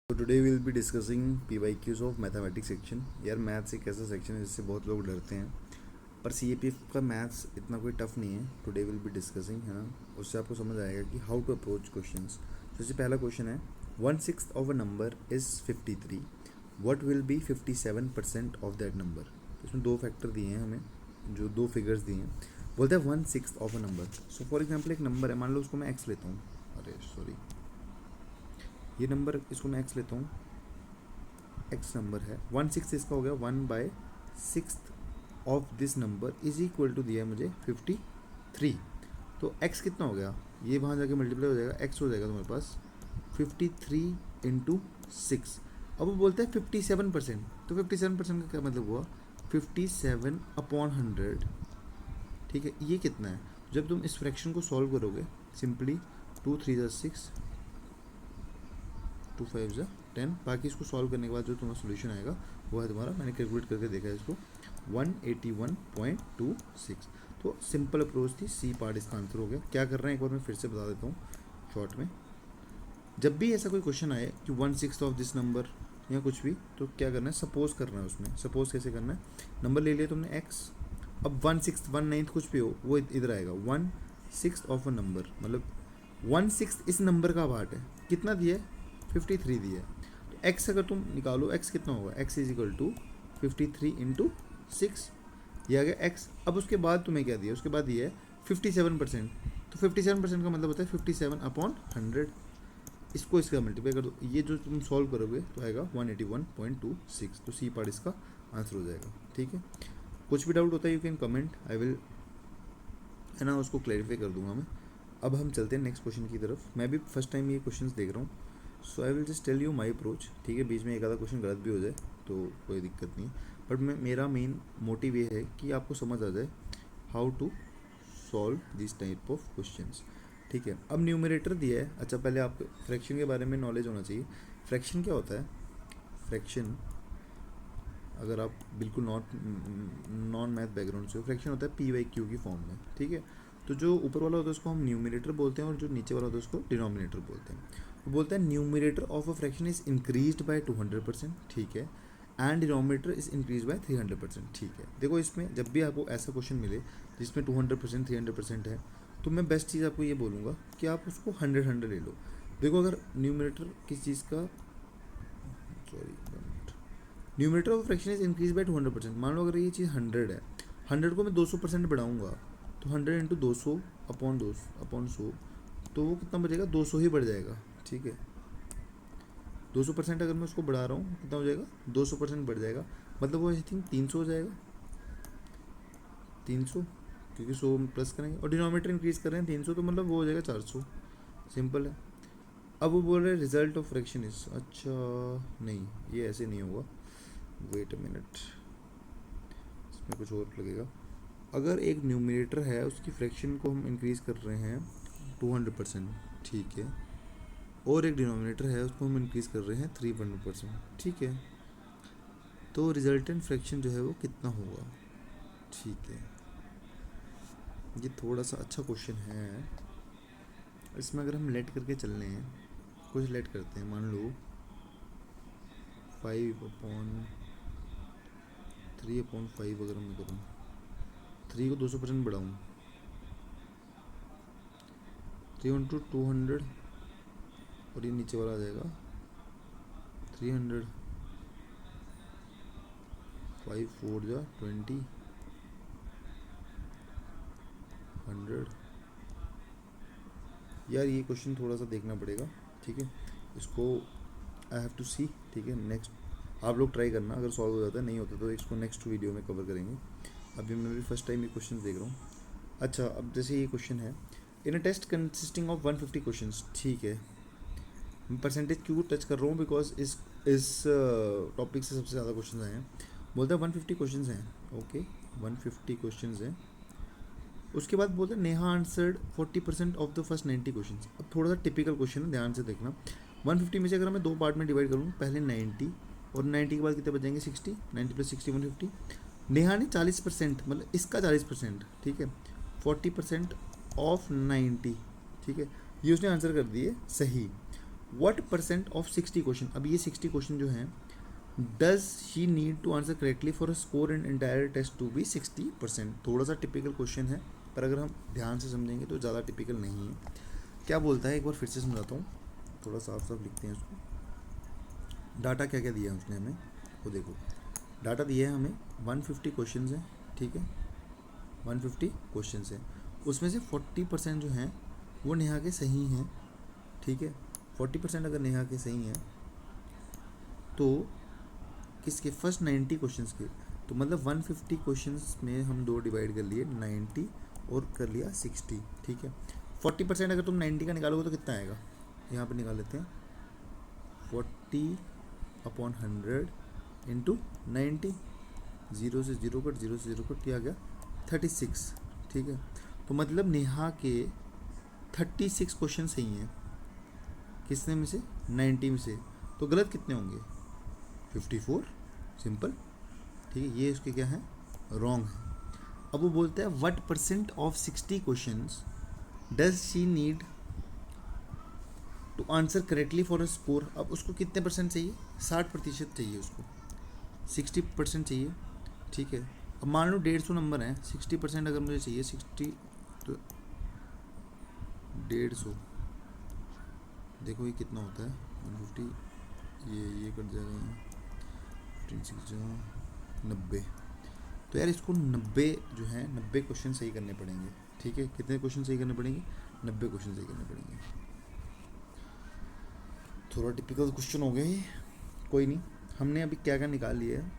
तो today will be discussing PYQs of mathematics section. यार maths एक ऐसा सेक्शन है जिससे बहुत लोग डरते हैं, पर CAPF का मैथ्स इतना कोई टफ नहीं है। टुडे विल बी डिस्कसिंग, है ना, उससे आपको समझ आएगा कि हाउ टू अप्रोच क्वेश्चंस। जैसे पहला क्वेश्चन है 1/6 of a number is 53, what will be 57% of that number. इसमें दो फैक्टर दिए हैं हमें, जो दो फिगर्स दिए हैं। बोलते हैं 1/6 of a number. So for example एक नंबर है, मान लो उसको मैं एक्स लेता हूँ। अरे सॉरी, ये नंबर इसको मैं एक्स लेता हूँ, एक्स नंबर है। 1/6 इसका हो गया 1/6 of this number is equal to दिया है मुझे 53। तो एक्स कितना हो गया, ये वहाँ जाके मल्टीप्लाई हो जाएगा, एक्स हो जाएगा तुम्हारे पास 53 इंटू 6। अब वो बोलते हैं 57%। तो 57% का क्या मतलब हुआ, 57/100। ठीक है, ये कितना है। जब तुम इस फ्रैक्शन को सॉल्व करोगे, सिंपली 2 3 6, 2 5 10, बाकी इसको सॉल्व करने के बाद जो तुम्हारा सोल्यूशन आएगा वो है तुम्हारा, मैंने कैलकुलेट करके देखा है इसको, 181.26। तो सिंपल अप्रोच थी, सी पार्ट इसका आंसर हो गया। क्या कर रहे हैं एक बार मैं फिर से बता देता हूँ शॉर्ट में। जब भी ऐसा कोई क्वेश्चन आए कि 1/6 ऑफ दिस नंबर या कुछ भी, तो क्या करना है, सपोज करना है। उसमें सपोज कैसे करना है, नंबर ले लिया तुमने एक्स, अब 1/6 1/9 कुछ भी हो वो इधर आएगा। 1/6 ऑफ अ नंबर मतलब 1/6 इस नंबर का पार्ट है। कितना दिया है, 53 दिया है। तो एक्स अगर तुम निकालो, एक्स कितना होगा, X is equal to 53 into 6, ये आ गया एक्स। अब उसके बाद तुम्हें क्या दिया, उसके बाद दिया है 57%। तो 57% का मतलब होता है 57/100। इसको इसका मल्टीप्लाई कर दो, ये जो तुम सॉल्व करोगे तो आएगा 181.26। तो सी पार्ट इसका आंसर हो जाएगा। ठीक है, कुछ भी डाउट होता है you can comment, I will, है ना, उसको क्लैरिफाई कर दूंगा मैं। अब हम चलते हैं नेक्स्ट क्वेश्चन की तरफ। मैं भी फर्स्ट टाइम ये क्वेश्चंस देख रहा हूँ, so I will just tell you my approach. ठीक है, बीच में एक आधा क्वेश्चन गलत भी हो जाए तो कोई दिक्कत नहीं है, बट मेरा मेन मोटिव ये है कि आपको समझ आ जाए how to solve this type of questions. ठीक है, अब न्यूमरेटर दिया है। अच्छा, पहले आपको फ्रैक्शन के बारे में नॉलेज होना चाहिए। फ्रैक्शन क्या होता है, फ्रैक्शन अगर आप बिल्कुल नॉन मैथ बैकग्राउंड से हो, फ्रैक्शन होता है PYQ की फॉर्म में। ठीक है, तो जो ऊपर वाला होता है उसको हम न्यूमरेटर बोलते हैं और जो नीचे वाला होता है उसको डिनोमिनेटर बोलते हैं। वो बोलते हैं numerator of a fraction is increased by 200%। ठीक है, and denominator is increase by 300%। ठीक है, देखो इसमें जब भी आपको ऐसा क्वेश्चन मिले जिसमें 200% 300% है, तो मैं बेस्ट चीज़ आपको ये बोलूँगा कि आप उसको 100 ले लो। देखो अगर न्यूमरेटर किस चीज़ का, sorry, numerator of fraction is increase by 200%। मान लो अगर ये चीज़ 100 है, 100 को मैं 200% बढ़ाऊंगा, तो 100 इंटू 200 अपॉन 100, तो वो कितना बचेगा, 200 ही बढ़ जाएगा। ठीक है, 200% अगर मैं उसको बढ़ा रहा हूँ कितना हो जाएगा, 200% बढ़ जाएगा। मतलब वो आई थिंक 300 हो जाएगा, 300, क्योंकि 100 प्लस करेंगे और डिनोमिनेटर इंक्रीज कर रहे हैं 300, तो मतलब वो हो जाएगा 400। सिंपल है। अब वो बोल रहे हैं रिजल्ट ऑफ फ्रैक्शन इज, अच्छा नहीं, ये ऐसे नहीं होगा, वेट अ मिनट, इसमें कुछ और लगेगा। अगर एक न्यूमरेटर है उसकी फ्रैक्शन को हम इंक्रीज़ कर रहे हैं 200%, ठीक है, और एक डिनोमिनेटर है उसको हम इंक्रीज़ कर रहे हैं 300%, ठीक है, तो रिजल्टेंट फ्रैक्शन जो है वो कितना होगा। ठीक है, ये थोड़ा सा अच्छा क्वेश्चन है। इसमें अगर हम लेट करके चल रहे हैं, कुछ लेट करते हैं, मान लो 5/3/5 अगर मैं करूँ, 3 को 200% बढ़ाऊँ, 3 इंटू 200, और ये नीचे वाला आ जाएगा 300, 5 4 जा 20, 100। यार ये क्वेश्चन थोड़ा सा देखना पड़ेगा। ठीक है, इसको आई हैव टू सी। ठीक है, नेक्स्ट आप लोग ट्राई करना, अगर सॉल्व हो जाता है, नहीं होता तो इसको नेक्स्ट वीडियो में कवर करेंगे। अभी मैं भी फर्स्ट टाइम ये क्वेश्चन देख रहा हूँ। अच्छा, अब जैसे ये क्वेश्चन है, in a test consisting of 150 question. ठीक है, मैं परसेंटेज क्यों टच कर रहा हूँ, बिकॉज इस टॉपिक से सबसे ज़्यादा क्वेश्चन आए हैं। बोलते हैं 150 क्वेश्चन हैं, ओके, 150 क्वेश्चन हैं। उसके बाद बोलते हैं Neha answered 40% of the first 90 question. अब थोड़ा सा टिपिकल क्वेश्चन है, ध्यान से देखना। 150 में से अगर मैं दो पार्ट में डिवाइड करूँ, पहले 90 और 90 के बाद कितने बच जाएंगे, 60, 90 प्लस 60 150। नेहा ने 40%, मतलब इसका 40%, ठीक है, 40% ऑफ 90, ठीक है, ये उसने आंसर कर दिए सही। व्हाट परसेंट ऑफ 60 क्वेश्चन, अब ये 60 क्वेश्चन जो हैं does she need to answer correctly for a score in entire test to be 60%। थोड़ा सा टिपिकल क्वेश्चन है, पर अगर हम ध्यान से समझेंगे तो ज़्यादा टिपिकल नहीं है। क्या बोलता है एक बार फिर से समझाता हूँ, थोड़ा साफ साफ लिखते हैं उसको। डाटा क्या क्या दिया है उसने हमें, वो देखो। डाटा दिया है हमें 150 क्वेश्चन हैं, ठीक है, 150 क्वेश्चन हैं। उसमें से 40% जो हैं वो नेहा के सही हैं, ठीक है। 40% अगर नेहा के सही हैं तो किसके, फर्स्ट 90 क्वेश्चंस के, तो मतलब 150 क्वेश्चंस में हम 2 डिवाइड कर लिए, 90 और कर लिया 60, ठीक है। 40% अगर तुम 90 का निकालोगे तो कितना आएगा, यहाँ पे निकाल लेते हैं, 40/100 इंटू 90, 0 से 0 कट, 0 से 0 कट, किया गया 36, ठीक है। तो मतलब नेहा के 36 क्वेश्चन सही हैं, किसने में से, 90 में से। तो गलत कितने होंगे, 54, सिंपल, ठीक है। ये उसके क्या है, रॉन्ग है। अब वो बोलता है what percent of 60 questions does she need to answer correctly for a score. अब उसको कितने परसेंट चाहिए, 60% चाहिए उसको, 60% चाहिए, ठीक है। अब मान लो 150 नंबर हैं, 60% अगर मुझे चाहिए 60, तो 150, देखो ये कितना होता है, 150, ये कट जाएगा, 90। तो यार इसको 90 जो है 90 क्वेश्चन सही करने पड़ेंगे, ठीक है। कितने क्वेश्चन सही करने पड़ेंगे, 90 क्वेश्चन सही करने पड़ेंगे। थोड़ा टिपिकल क्वेश्चन हो गया ये, कोई नहीं। हमने अभी क्या क्या निकाल लिया है,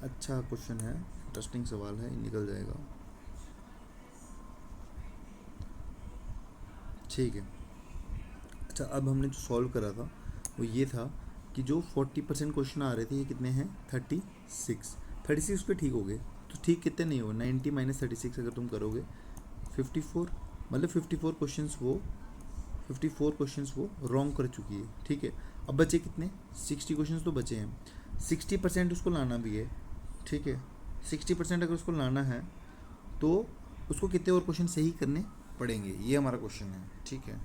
अच्छा क्वेश्चन है, इंटरेस्टिंग सवाल है, निकल जाएगा, ठीक है। अच्छा, अब हमने जो सॉल्व करा था वो ये था कि जो 40% क्वेश्चन आ रहे थे ये कितने हैं, 36 पे ठीक हो गए। तो ठीक कितने नहीं हो, 90 - 36 अगर तुम करोगे 54, मतलब 54 क्वेश्चंस वो रॉन्ग कर चुकी है, ठीक है। अब बचे कितने, 60 क्वेश्चंस तो बचे हैं, 60% उसको लाना भी है, ठीक है। 60% अगर उसको लाना है तो उसको कितने और क्वेश्चन सही करने पड़ेंगे, ये हमारा क्वेश्चन है, ठीक है।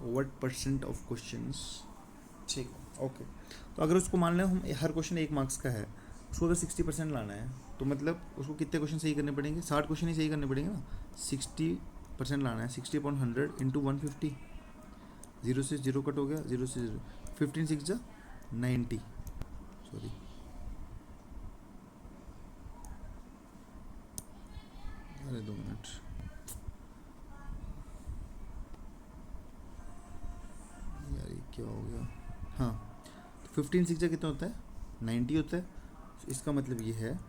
व्हाट परसेंट ऑफ क्वेश्चंस, ठीक है, ओके। तो अगर उसको मान लें हम हर क्वेश्चन 1 मार्क्स का है, उसको अगर 60% लाना है तो मतलब उसको कितने क्वेश्चन सही करने पड़ेंगे, 60 क्वेश्चन ही सही करने पड़ेंगे ना। 60% लाना है, 60/100 इंटू 150, 0 से 0 कट हो गया, 0 से 0, 15 6 जा 90, सॉरी, अरे 2 मिनट, यार ये क्या हो गया, हाँ। तो 15 6 जा कितना होता है, 90 होता है। इसका मतलब ये है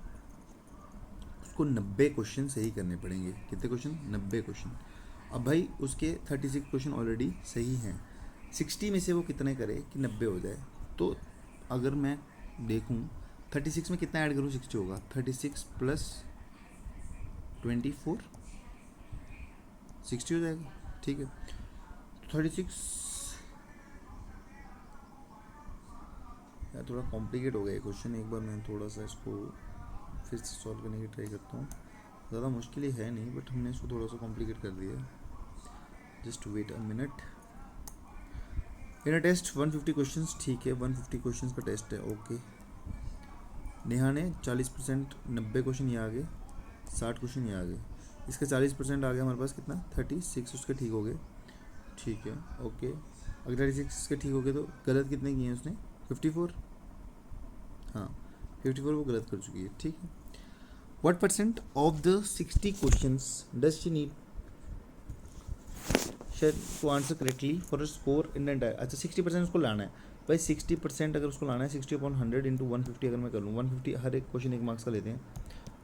उसको 90 क्वेश्चन सही करने पड़ेंगे। कितने क्वेश्चन, 90 क्वेश्चन। अब भाई उसके 36 क्वेश्चन ऑलरेडी सही हैं, 60 में से वो कितने करे कि 90 हो जाए। तो अगर मैं देखूं 36 में कितना ऐड करूं, 60 होगा, 36 + 24, 60 हो जाएगा, ठीक है। 36, यार थोड़ा कॉम्प्लिकेट हो गया ये क्वेश्चन, एक बार मैं थोड़ा सा इसको फिर से सॉल्व करने की ट्राई करता हूँ। ज़्यादा मुश्किल ही है नहीं, बट हमने इसको थोड़ा सा कॉम्प्लिकेट कर दिया। Just wait a minute. In a test 150 questions, ठीक है, 150 क्वेश्चंस का टेस्ट है, ओके। नेहा ने 40%, 90 क्वेश्चन ये आ गए, 60 क्वेश्चन ये आ गए, इसका 40% आ गया हमारे पास कितना, 36 उसके ठीक हो गए, ठीक है, ओके। अगर 36 के ठीक हो गए तो गलत कितने किए हैं उसने, 54, हाँ 54 वो गलत कर चुकी है, ठीक है। What percent of the 60 questions does she need to answer correctly for a score in entire. अच्छा 60% उसको लाना है भाई, 60% अगर उसको लाना है, 60/100 इंटू 150 अगर मैं कर लूँ, 150 हर एक क्वेश्चन 1 मार्क्स का लेते हैं,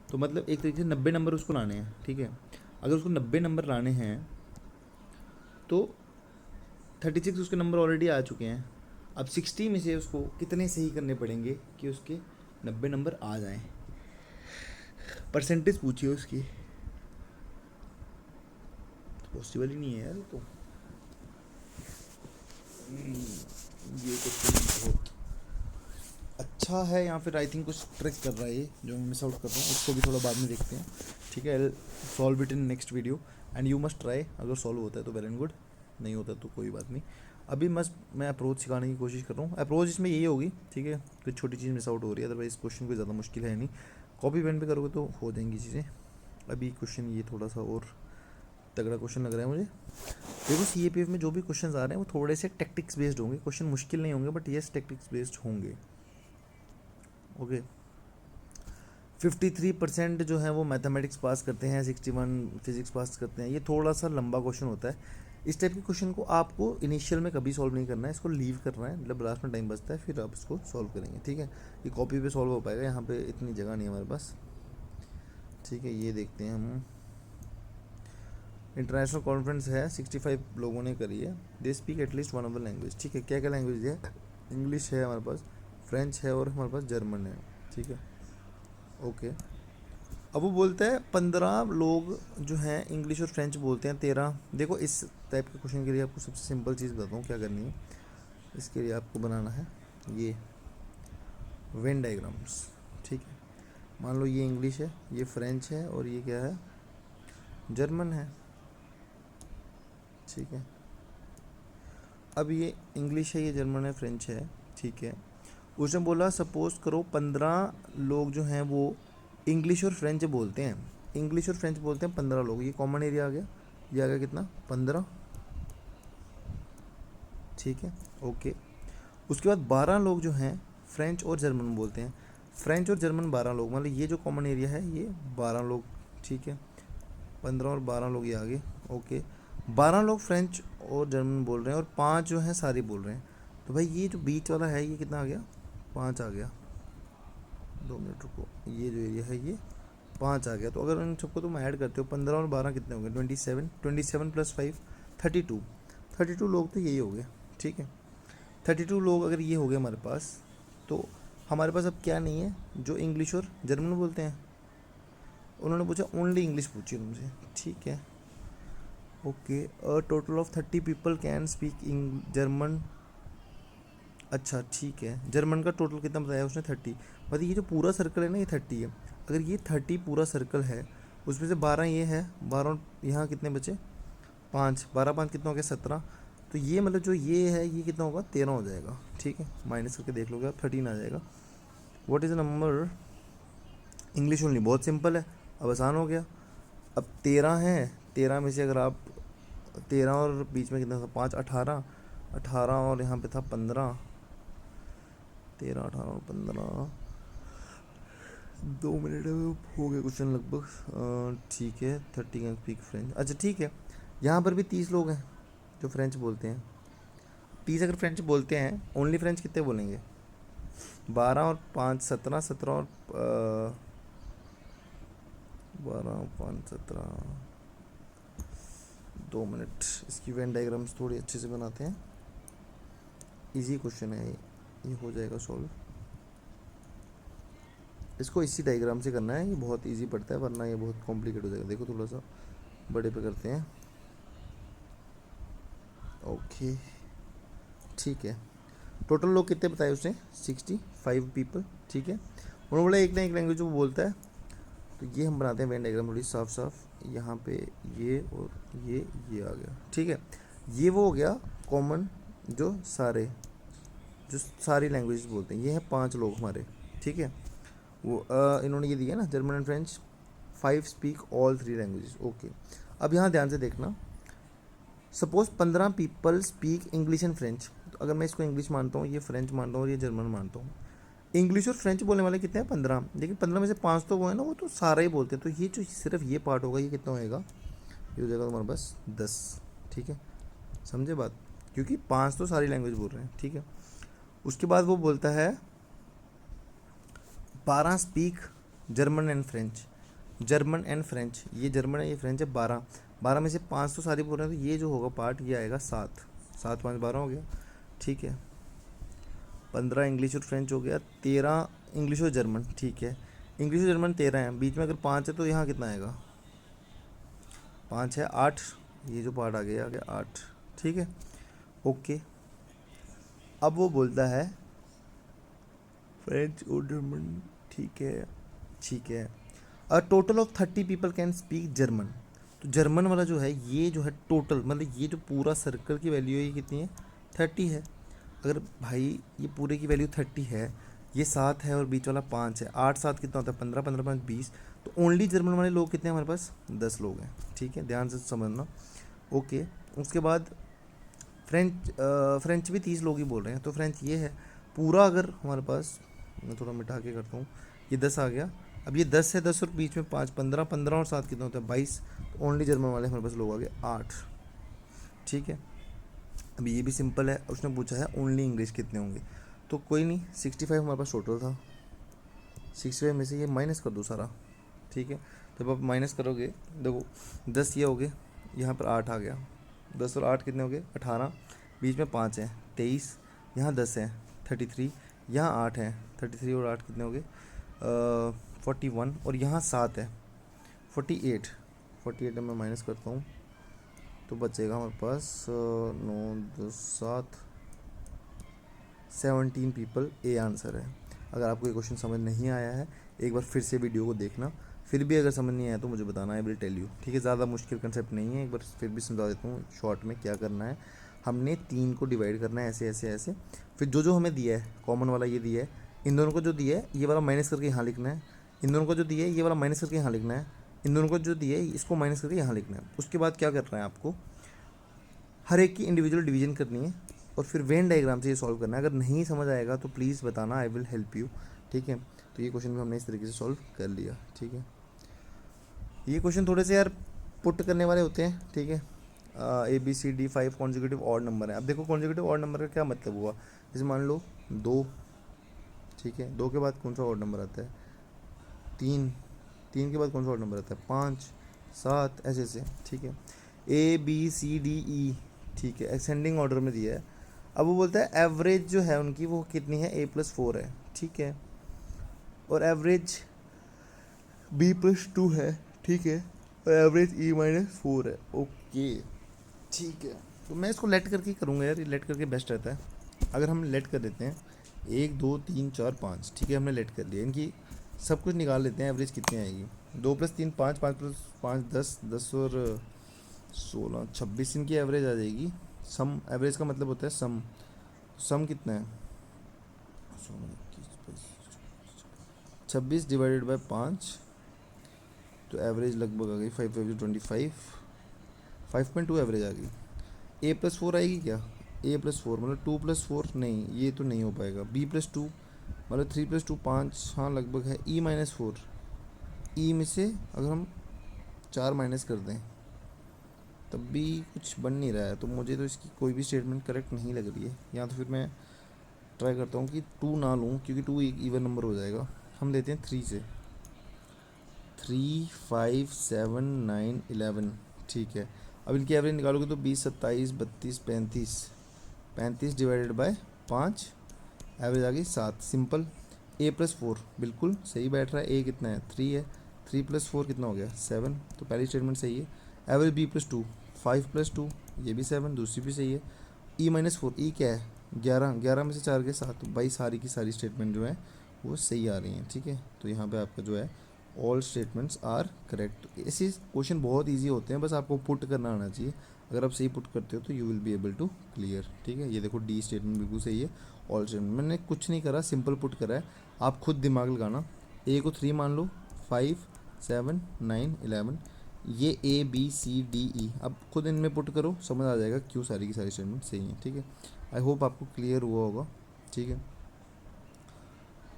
तो मतलब एक तरीके से 90 नंबर उसको लाने हैं, ठीक है। अगर उसको 90 नंबर लाने हैं तो 36 उसके नंबर ऑलरेडी आ चुके हैं। अब 60 में से उसको कितने सही करने पड़ेंगे कि उसके 90 नंबर आ जाएं, परसेंटेज पूछिए उसकी, पॉसिबल ही नहीं है यार तो। ये क्वेश्चन बहुत अच्छा है, या फिर आई थिंक कुछ ट्रिक कर रहा है ये जो मैं मिस आउट कर रहा हूँ, उसको भी थोड़ा बाद में देखते हैं, ठीक है। I solve it in next video and you must try. अगर सॉल्व होता है तो वेल एंड गुड, नहीं होता तो कोई बात नहीं। अभी मस्त मैं अप्रोच सिखाने की कोशिश कर रहा हूँ। अप्रोच इसमें यही होगी, ठीक है, कुछ छोटी चीज़ मिस आउट हो रही है, अदरवाइज क्वेश्चन कोई ज़्यादा मुश्किल है नहीं। कॉपी पेन पे करोगे तो हो जाएंगी चीज़ें। अभी क्वेश्चन ये थोड़ा सा और तगड़ा क्वेश्चन लग रहा है मुझे। देखो CAPF में जो भी क्वेश्चन आ रहे हैं वो थोड़े से टेक्टिक्स बेस्ड होंगे, क्वेश्चन मुश्किल नहीं होंगे, बट येस टेक्टिक्स बेस्ड होंगे। ओके, 53% जो है वो मैथमेटिक्स पास करते हैं, 61 फिजिक्स पास करते हैं। ये थोड़ा सा लंबा क्वेश्चन होता है। इस टाइप के क्वेश्चन को आपको इनिशियल में कभी सॉल्व नहीं करना है, इसको लीव करना है, मतलब लास्ट में टाइम बचता है फिर आप इसको सॉल्व करेंगे, ठीक है। ये कॉपी पे सॉल्व हो पाएगा, यहाँ पे इतनी जगह नहीं है हमारे पास, ठीक है। ये देखते हैं हम, इंटरनेशनल कॉन्फ्रेंस है, 65 लोगों ने करी है। They speak at least one of the language, ठीक है। क्या क्या लैंग्वेज है? इंग्लिश है हमारे पास, फ्रेंच है और हमारे पास जर्मन है, ठीक है। ओके, अब वो बोलता है 15 लोग जो हैं इंग्लिश और फ्रेंच बोलते हैं, 13। देखो इस टाइप के क्वेश्चन के लिए आपको सबसे सिंपल चीज़ बताता हूँ क्या करनी है। इसके लिए आपको बनाना है ये वेन डायग्राम्स, ठीक है। मान लो ये इंग्लिश है, ये फ्रेंच है और ये क्या है, जर्मन है, ठीक है। अब ये इंग्लिश है, ये जर्मन है, फ्रेंच है, ठीक है। उसने बोला सपोज करो 15 लोग जो हैं वो इंग्लिश और फ्रेंच बोलते हैं, इंग्लिश और फ्रेंच बोलते हैं 15 लोग। ये कॉमन एरिया आ गया, ये आ गया कितना, 15, ठीक है। ओके, उसके बाद 12 लोग जो हैं फ्रेंच और जर्मन बोलते हैं, फ्रेंच और जर्मन 12 लोग, मतलब ये जो कॉमन एरिया है ये 12 लोग, ठीक है। 15 और 12 लोग ये आगे, ओके। 12 लोग फ्रेंच और जर्मन बोल रहे हैं और 5 जो हैं सारी बोल रहे हैं। तो भाई ये जो बीच वाला है ये कितना आ गया, 5 आ गया। 2 मिनट रुको, ये जो एरिया है ये 5 आ गया। तो अगर इन सबको तुम ऐड करते हो 15 और 12 कितने हो गए, 27, 27 + 5 32, 32 लोग तो यही हो गए, ठीक है। 32 लोग अगर ये हो गए हमारे पास, तो हमारे पास अब क्या नहीं है, जो इंग्लिश और जर्मन बोलते हैं। उन्होंने पूछा ओनली इंग्लिश पूछी उनसे, ठीक है। Okay, a total of 30 people can speak in German. अच्छा ठीक है, जर्मन का टोटल कितना बताया उसने, 30। मतलब ये जो पूरा सर्कल है ना ये 30 है। अगर ये 30 पूरा सर्कल है, उसमें से 12 ये है, 12 यहाँ कितने बचे, 5, 12 5 कितना हो गया, 17। तो ये मतलब जो ये है ये कितना होगा, 13 हो जाएगा, ठीक है। माइनस करके देख लोगे आप, 13 आ जाएगा। What is the number, English only, बहुत सिंपल है, अब आसान हो गया। अब 13 है, 13 में से अगर आप 13 और बीच में कितना था, 5, 18, 18 और यहाँ पे था 15, 13 18 और 15, 2 मिनट हो गए क्वेश्चन लगभग, ठीक है। 30 कैन स्पीक फ्रेंच, अच्छा ठीक है। यहाँ पर भी 30 लोग हैं जो फ्रेंच बोलते हैं। 30 अगर फ्रेंच बोलते हैं, ओनली फ्रेंच कितने बोलेंगे, 12 और 5 17, 17 और 12 5 17, 2 मिनट, इसकी वेन डायग्राम्स थोड़ी अच्छे से बनाते हैं। इजी क्वेश्चन है ये हो जाएगा सॉल्व। इसको इसी डायग्राम से करना है, ये बहुत इजी पड़ता है, वरना ये बहुत कॉम्प्लिकेट हो जाएगा। देखो थोड़ा सा बड़े पे करते हैं, ओके ठीक है। टोटल लोग कितने बताए उसने, 65 पीपल, ठीक है। उन्होंने बोला एक ना एक लैंग्वेज वो बोलता है। तो ये हम बनाते हैं वेन डायग्राम थोड़ी साफ साफ, यहाँ पे ये और ये आ गया, ठीक है। ये वो हो गया कॉमन, जो सारी लैंग्वेज बोलते हैं, ये है 5 लोग हमारे, ठीक है। वो इन्होंने ये दिया ना, German and French, 5 speak all 3 languages, okay. अब यहाँ ध्यान से देखना, suppose 15 people speak English and French. तो अगर मैं इसको इंग्लिश मानता हूँ, ये फ्रेंच मानता हूँ और ये जर्मन मानता हूँ, इंग्लिश और फ्रेंच बोलने वाले कितने हैं, 15। लेकिन 15 में से 5 तो वो है ना, वो तो सारा ही बोलते हैं। तो ये जो सिर्फ ये पार्ट होगा, ये कितना होएगा, ये हो जाएगा तुम्हारे पास 10, ठीक है। समझे बात, क्योंकि 5 तो सारी लैंग्वेज बोल रहे हैं, ठीक है। उसके बाद वो बोलता है 12 speak German and French, German and French, ये जर्मन है ये फ्रेंच है, 12, 12 में से 5 तो सारी बोल रहे हैं। तो ये जो होगा पार्ट ये आएगा 7, 7 5 12 हो गया, ठीक है। 15 इंग्लिश और फ्रेंच हो गया, 13 इंग्लिश और जर्मन, ठीक है। इंग्लिश और जर्मन 13 है, बीच में अगर 5 है तो यहाँ कितना आएगा, 5 है 8, ये जो पार्ट आ गया 8, ठीक है। ओके, अब वो बोलता है फ्रेंच और जर्मन, ठीक है ठीक है। A total of 30 people can speak German. तो जर्मन वाला जो है, ये जो है टोटल, मतलब ये जो पूरा सर्कल की वैल्यू है ये कितनी है, 30 है। अगर भाई ये पूरे की वैल्यू 30 है, ये 7 है और बीच वाला 5 है, 8 7 कितना होता है 15, 15 5 20, तो ओनली जर्मन वाले लोग कितने हैं हमारे पास? 10 लोग हैं। ठीक है, ध्यान से समझना। ओके, उसके बाद फ्रेंच भी 30 लोग ही बोल रहे हैं, तो फ्रेंच ये है पूरा। अगर हमारे पास, मैं थोड़ा मिटा के करता हूँ, ये 10 आ गया। अब ये 10 है, 10 और बीच में 5, 15, 15 और 7 कितना होता है 22, तो ओनली जर्मन वाले हमारे पास लोग आ गए 8। ठीक है, अभी ये भी सिंपल है, उसने पूछा है ओनली इंग्लिश कितने होंगे, तो कोई नहीं, 65 हमारे पास टोटल था। 65 में से ये माइनस कर दो सारा। ठीक है, जब आप माइनस करोगे, देखो 10 ये हो गए, यहाँ पर 8 आ गया, 10 और 8 कितने हो गए 18, बीच में 5 है 23, यहाँ 10 है 33, यहाँ 8 है 33 और 8 कितने हो गए 41, और यहाँ 7 है 48। 48 में माइनस करता हूँ तो बचेगा हमारे पास 9 10 7 17 पीपल। ए आंसर है। अगर आपको ये क्वेश्चन समझ नहीं आया है, एक बार फिर से वीडियो को देखना, फिर भी अगर समझ नहीं आया तो मुझे बताना, आई विल टेल यू। ठीक है, ज़्यादा मुश्किल कंसेप्ट नहीं है, एक बार फिर भी समझा देता हूँ शॉर्ट में क्या करना है। हमने 3 को डिवाइड करना है ऐसे ऐसे ऐसे, फिर जो जो हमें दिया है, कॉमन वाला ये दिया है, इन दोनों को जो दिया है ये वाला माइनस करके यहाँ लिखना है, इन दोनों को जो दिया है ये वाला माइनस करके यहाँ लिखना है, इन दोनों को जो दिया है इसको माइनस करके यहाँ लिखना है। उसके बाद क्या करना है आपको, हर एक की इंडिविजुअल डिवीजन करनी है और फिर वेन डायग्राम से ये सॉल्व करना है। अगर नहीं समझ आएगा तो प्लीज़ बताना, आई विल हेल्प यू। ठीक है, तो ये क्वेश्चन भी हमने इस तरीके से सॉल्व कर लिया। ठीक है, ये क्वेश्चन थोड़े से यार पुट करने वाले होते हैं। ठीक है, ABCD 5 कॉन्जिक्यूटिव ऑड नंबर है। अब देखो कॉन्जिक्यूटिव ऑड नंबर का क्या मतलब हुआ, जैसे मान लो 2, ठीक है, 2 के बाद कौन सा ऑड नंबर आता है 3, 3 के बाद कौन सा ऑड नंबर आता है 5 7, ऐसे ऐसे। ठीक है, ABCDE, ठीक है, असेंडिंग ऑर्डर में दिया है। अब वो बोलता है एवरेज जो है उनकी वो कितनी है, A+4 है। ठीक है, और एवरेज B+2 है। ठीक है, और एवरेज E-4 है। ओके, ठीक है, तो मैं इसको लेट करके करूँगा यार, ये लेट करके बेस्ट रहता है। अगर हम लेट कर देते हैं 1 2 3 4 5, ठीक है, हमने लेट कर लिया, इनकी सब कुछ निकाल लेते हैं, एवरेज कितनी आएगी। 2 + 3 5, 5 + 5 10, 10 और 16 26 इनकी एवरेज आ जाएगी। सम, एवरेज का मतलब होता है सम, सम कितना है 26 डिवाइडेड बाय 5, तो एवरेज लगभग आ गई 5 5 25, 5.2 एवरेज आ गई। A+4 आएगी क्या, A+4 मतलब 2+4 नहीं, ये तो नहीं हो पाएगा। B+2 मतलब 3+2 5, हाँ लगभग है। E-4, E में से अगर हम 4 माइनस कर दें तब भी कुछ बन नहीं रहा है, तो मुझे तो इसकी कोई भी स्टेटमेंट करेक्ट नहीं लग रही है। या तो फिर मैं ट्राई करता हूँ कि 2 ना लूँ, क्योंकि 2 एक इवन नंबर हो जाएगा। हम लेते हैं 3 से, 3 5 7 9 11। ठीक है, अब इनकी एवरेज निकालोगे तो 20 27 32 35, 35 डिवाइडेड बाय 5, एवरेज आ गई 7। सिंपल। A+4 बिल्कुल सही बैठ रहा है। ए कितना है 3 है, 3 + 4 कितना हो गया 7, तो पहली स्टेटमेंट सही है। एवरेज B+2 5 + 2, ये भी 7, दूसरी भी सही है। E-4, E क्या है 11, 11 में से 4 के 7, तो भाई सारी की सारी स्टेटमेंट जो है वो सही आ रही हैं। ठीक है, तो यहाँ पे आपका जो है ऑल स्टेटमेंट्स आर करेक्ट। ऐसे क्वेश्चन बहुत इजी होते हैं, बस आपको पुट करना आना चाहिए। अगर आप सही पुट करते हो तो you will be able to clear. ठीक है, ये देखो डी स्टेटमेंट बिल्कुल सही है। ऑल स्टेटमेंट मैंने कुछ नहीं करा, सिंपल पुट करा है, आप खुद दिमाग लगाना। ए को 3 मान लो, 5 7 9 11, ये ABCDE, अब खुद इनमें पुट करो, समझ आ जाएगा क्यों सारी की सारी स्टेटमेंट सही हैं। ठीक है, आई होप आपको क्लियर हुआ होगा। ठीक है,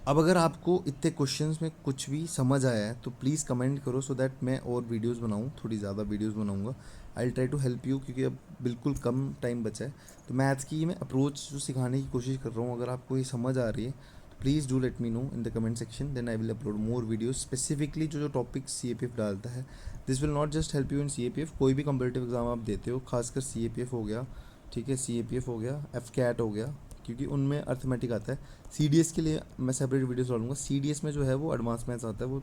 अब अगर आपको इतने क्वेश्चंस में कुछ भी समझ आया है तो प्लीज़ कमेंट करो, सो दैट मैं और वीडियोस बनाऊँ, थोड़ी ज़्यादा वीडियोस बनाऊँगा। I will try to help you, क्योंकि अब बिल्कुल कम टाइम बचा है। तो मैथ्स की मैं अप्रोच जो सिखाने की कोशिश कर रहा हूँ, अगर आपको ये समझ आ रही है तो please do let me know in the comment section, then I will upload more videos specifically जो जो टॉपिक CAPF डालता है। This will not just help you in CAPF, कोई भी कम्पिटिटिव एग्जाम आप देते हो, खासकर CAPF हो गया, ठीक है, CAPF हो गया, FCAT हो गया, क्योंकि उनमें अर्थमेटिक आता है। CDS के लिए मैं सेपरेट वीडियो डालूंगा। CDS में जो है वो एडवांस मैथ्स आता है, वो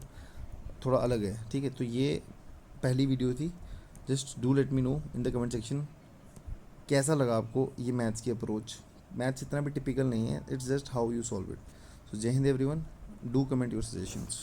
थोड़ा अलग है। ठीक है, तो ये पहली वीडियो थी। Just do let me know in the comment section कैसा लगा आपको ये मैथ्स की अप्रोच। मैथ्स इतना भी टिपिकल नहीं है, it's just how you solve it. So Jai Hind everyone, do comment your suggestions.